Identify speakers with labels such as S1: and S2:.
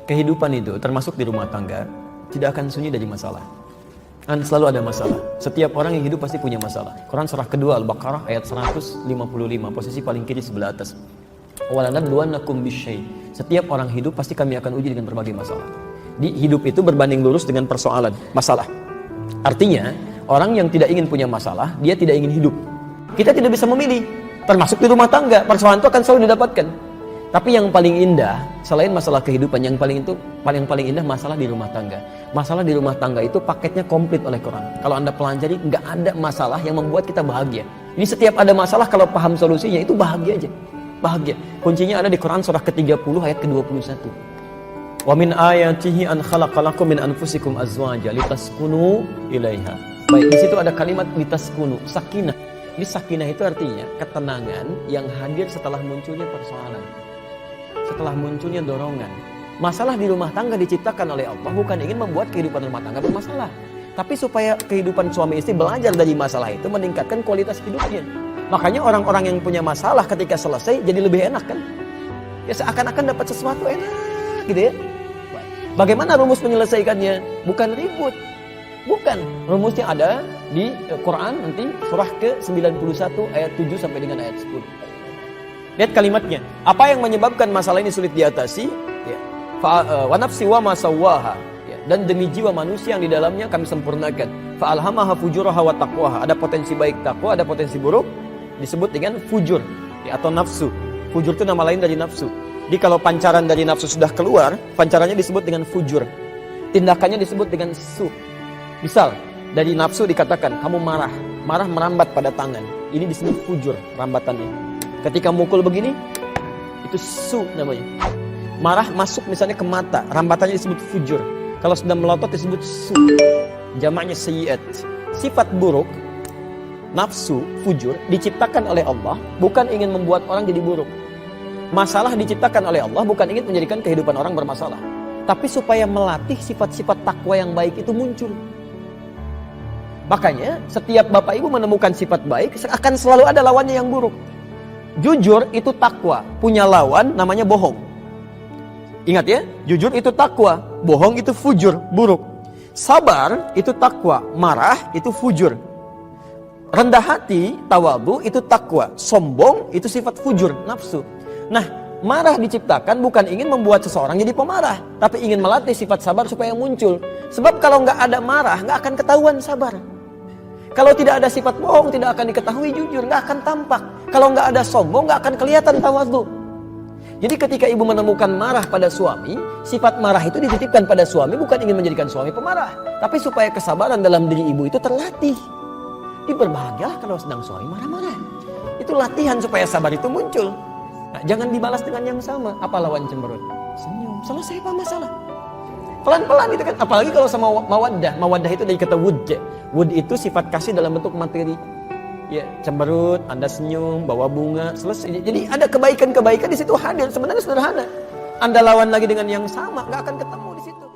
S1: kehidupan itu termasuk di rumah tangga tidak akan sunyi dari masalah. Dan selalu ada masalah. Setiap orang yang hidup pasti punya masalah. Quran surah kedua Al-Baqarah ayat 155, posisi paling kiri sebelah atas. Walanabluwannakum bisyai. Setiap orang hidup pasti kami akan uji dengan berbagai masalah. Di hidup itu berbanding lurus dengan persoalan, masalah. Artinya, orang yang tidak ingin punya masalah, dia tidak ingin hidup. Kita tidak bisa memilih. Termasuk di rumah tangga, persoalan itu akan selalu didapatkan. Tapi yang paling indah, selain masalah kehidupan, yang paling indah masalah di rumah tangga. Masalah di rumah tangga itu paketnya komplit oleh Quran. Kalau Anda pelajari, nggak ada masalah yang membuat kita bahagia. Ini setiap ada masalah, kalau paham solusinya, itu bahagia aja. Bahagia. Kuncinya ada di Quran surah ke-30 ayat ke-21. Wa min ayatihi an khalaqalakum min anfusikum azwaja litaskunu ilaiha. Baik, di situ ada kalimat litaskunu, sakinah. Ini sakinah itu artinya ketenangan yang hadir setelah munculnya persoalan. Setelah munculnya dorongan. Masalah di rumah tangga diciptakan oleh Allah bukan ingin membuat kehidupan rumah tangga bermasalah, tapi supaya kehidupan suami istri belajar dari masalah itu, meningkatkan kualitas hidupnya. Makanya orang-orang yang punya masalah ketika selesai jadi lebih enak kan? Ya seakan-akan dapat sesuatu enak gitu ya. Bagaimana rumus menyelesaikannya? Bukan ribut. Bukan. Rumusnya ada di Quran nanti surah ke-91 ayat 7 sampai dengan ayat 10. Lihat kalimatnya. Apa yang menyebabkan masalah ini sulit diatasi? Ya. Wa nafsi wa ma sawwaha. Ya. Dan demi jiwa manusia yang di dalamnya kami sempurnakan. Fa alhamaha fujuraha wa taqwaha. Ada potensi baik takwa, ada potensi buruk, disebut dengan fujur ya, atau nafsu. Fujur itu nama lain dari nafsu. Jadi kalau pancaran dari nafsu sudah keluar, pancarannya disebut dengan fujur. Tindakannya disebut dengan su. Misal dari nafsu dikatakan kamu marah, marah merambat pada tangan. Ini disebut fujur rambatannya. Ketika mukul begini, itu su namanya. Marah masuk misalnya ke mata, rambatannya disebut fujur. Kalau sudah melotot disebut su. Jamaknya sayyiat. Sifat buruk, nafsu, fujur, diciptakan oleh Allah bukan ingin membuat orang jadi buruk. Masalah diciptakan oleh Allah bukan ingin menjadikan kehidupan orang bermasalah, tapi supaya melatih sifat-sifat takwa yang baik itu muncul. Makanya setiap bapak ibu menemukan sifat baik, akan selalu ada lawannya yang buruk. Jujur itu takwa, punya lawan namanya bohong. Ingat ya, jujur itu takwa, bohong itu fujur, buruk. Sabar itu takwa, marah itu fujur. Rendah hati, tawadhu itu takwa, sombong itu sifat fujur, nafsu. Nah, marah diciptakan bukan ingin membuat seseorang jadi pemarah, tapi ingin melatih sifat sabar supaya muncul. Sebab kalau nggak ada marah, nggak akan ketahuan sabar. Kalau tidak ada sifat bohong, tidak akan diketahui jujur, nggak akan tampak. Kalau nggak ada sombong, nggak akan kelihatan tawadhu. Jadi ketika ibu menemukan marah pada suami, sifat marah itu dititipkan pada suami bukan ingin menjadikan suami pemarah, tapi supaya kesabaran dalam diri ibu itu terlatih. Berbahagialah kalau sedang suami marah-marah. Itu latihan supaya sabar itu muncul. Nah, jangan dibalas dengan yang sama. Apa lawan cemberut? Senyum. Selesai apa masalah? Pelan-pelan itu kan. Apalagi kalau sama mawaddah. Mawaddah itu dari kata wud. Wud itu sifat kasih dalam bentuk materi. Ya, cemberut, Anda senyum, bawa bunga, selesai. Jadi ada kebaikan-kebaikan di situ hadir. Sebenarnya sederhana. Anda lawan lagi dengan yang sama, nggak akan ketemu di situ.